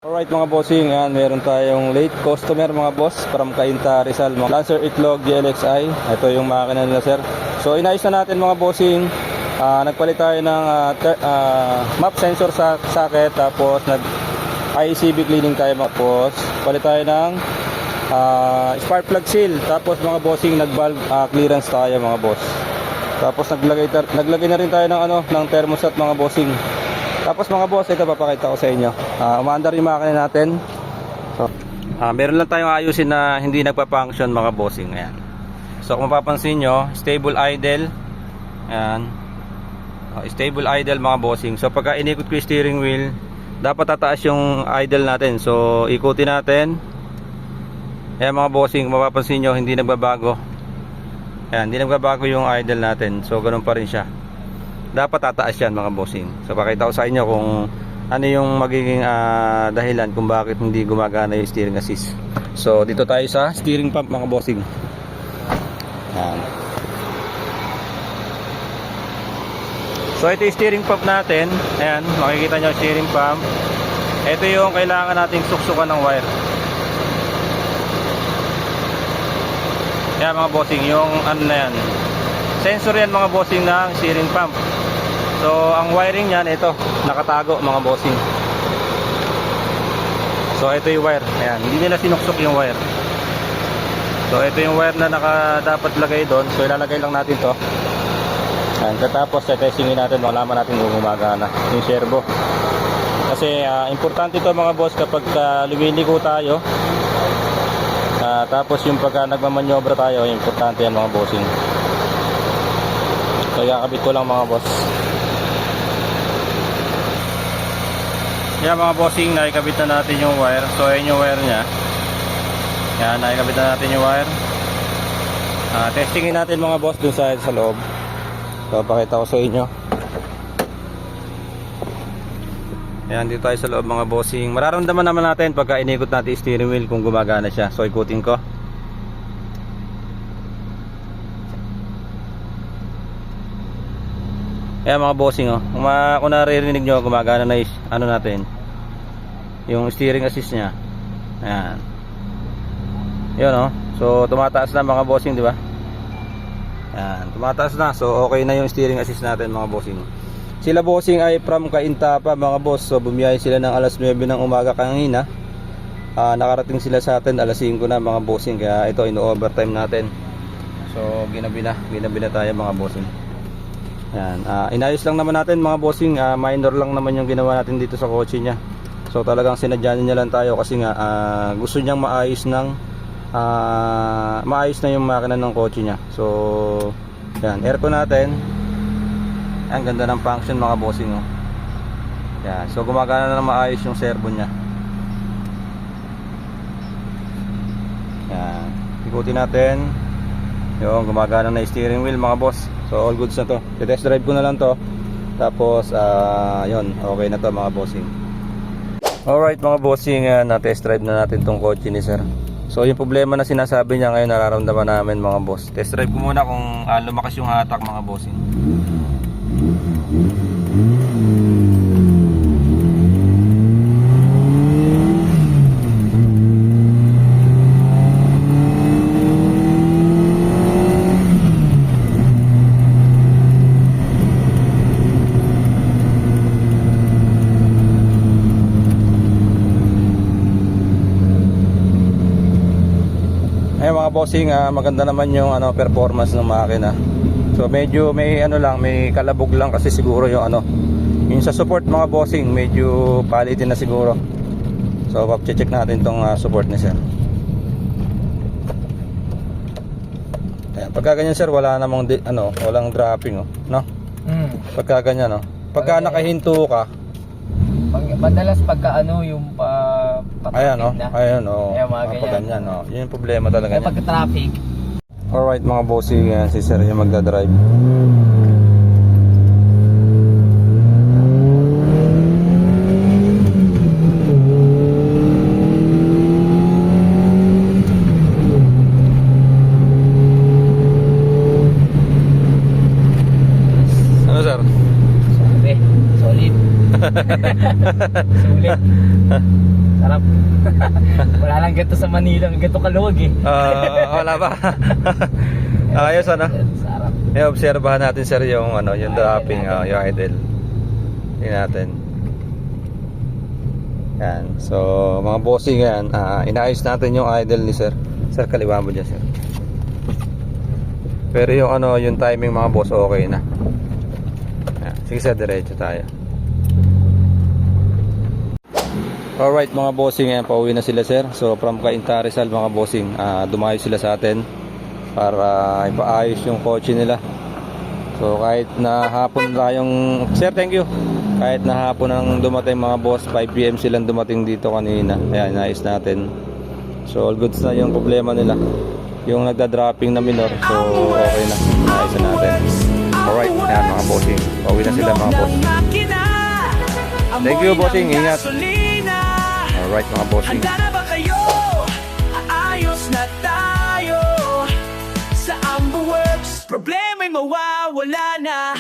Alright mga bossing, yan, meron tayong late customer mga boss from Cainta Rizal, Lancer Itlog GLXI. Ito yung makina nila sir. So inayos na natin mga bossing. Nagpalit tayo ng map sensor sa socket, tapos nag ICB cleaning tayo mga boss. Palit tayo ng spark plug seal, tapos mga bossing nag valve clearance tayo mga boss. Tapos naglagay na rin tayo ng thermostat mga bossing. Tapos mga boss, ito papakita ko sa inyo. Umaandar yung makina natin. So, meron lang tayong ayusin na hindi nagpa-function mga bossing. Ayan. So kung mapapansin nyo, stable idle. Ayan. Stable idle mga bossing. So pagka inikot ko yung steering wheel, dapat tataas yung idle natin. So ikutin natin. Ayan mga bossing, kung mapapansin nyo, hindi nagbabago. Ayan, hindi nagbabago yung idle natin. So ganun pa rin siya. Dapat tataas yan mga bossing. So pakita ko sa inyo kung ano yung magiging dahilan kung bakit hindi gumagana yung steering assist. So dito tayo sa steering pump mga bossing. Yan. So ito yung steering pump natin. Ayan, makikita nyo yung steering pump. Ito yung kailangan nating suksukan ng wire. Yan mga bossing, yung ano na yan, sensor yan mga bossing ng steering pump. So ang wiring niyan, ito nakatago mga bossing. So ito yung wire. Ayan, hindi nila sinuksok yung wire. So ito yung wire na dapat lagay doon. So ilalagay lang natin to. Ayan, tapos testingin natin, malaman natin kung gumagana yung servo. Kasi importante ito mga boss kapag lumiliko tayo. Tapos yung pagka nagmamanyobra tayo, importante yan mga bossing. So ikakabit ko lang mga boss. Yan mga bossing, nakikabit na natin yung wire. So ayun yung wire nya. Yan, nakikabit na natin yung wire. Testingin natin mga boss dun sa loob. So pakita ko sa inyo. Yan, dito tayo sa loob mga bossing. Mararamdaman naman natin pagka inikot natin yung steering wheel kung gumagana siya. So ikutin ko. Ayan mga bossing, kung naririnig nyo, gumagana na ano natin, yung steering assist nya. Ayan. Yun so tumataas na mga bossing, di ba? Ayan, tumataas na. So okay na yung steering assist natin mga bossing. Sila bossing ay from Cainta pa mga boss. So bumiyahe sila ng alas 9 ng umaga kanina. Nakarating sila sa atin alas 5 na mga bossing. Kaya ito ino-overtime natin. So ginabi na tayo mga bossing. Yan, inayos lang naman natin mga bossing. Minor lang naman yung ginawa natin dito sa kotse niya. So talagang sinadyanan niya lang tayo kasi nga gusto niyang maayos na yung makina ng kotse niya. So yan, aircon natin. Ang ganda ng function mga bossing. Yan, so gumagana na maayos yung servo niya. Yan, ikutin natin. Yung gumagana na yung steering wheel mga boss. So all goods na to. I-test drive ko na lang to. Tapos yun, okay na to mga bossing. Alright mga bossing, na-test drive na natin tong kotse ni sir. So yung problema na sinasabi niya ngayon nararamdaman namin mga boss. Test drive ko muna kung lumakas yung hatak mga bossing. Mga bossing, maganda naman yung performance ng makina. So medyo may may kalabog lang kasi siguro yung yung sa support mga bossing, medyo palitin na siguro. So check natin tong support ni sir. Ayan, pagka ganyan sir, wala namang walang dropping no. Pagka ganyan pagka nakahinto ka, madalas pagka yung ayan ayan pag ganyan yun yung problema talaga niya. Pagka traffic. Alright mga bossing, si sir yung magdadrive. Ano sir? Sabi, solid. Sulit. Sarap. Wala lang ganito sa Manila, ganito kaluwag eh. Wala ba? Ayos ano? Sarap. Obserbahan natin sir yung ano, yung dropping, yung idle. Tingnan natin. Yan. So, mga bossing yan, inaayos natin yung idle ni sir. Sir, kaliwa mo dyan sir. Pero yung ano, yung timing mga boss okay na. Yan. Sige sir, diretso tayo. Alright mga bossing, yan, pauwi na sila sir. So from Cainta Rizal mga bossing, dumayo sila sa atin para ipaayos yung kotse nila. So kahit na hapon tayong, sir thank you. Kahit na hapon nang dumating mga boss, 5 PM silang dumating dito kanina. Ayan, naayos natin. So all goods na yung problema nila. Yung nagda-dropping na minor, so okay na. Naayos na natin. Alright, yan mga bossing. Pauwi na sila mga boss. Thank you bossing, ingat. Alright mga bossing. Handa na ba kayo? Aayos na tayo sa Amberworks. Problema'y mawawala na.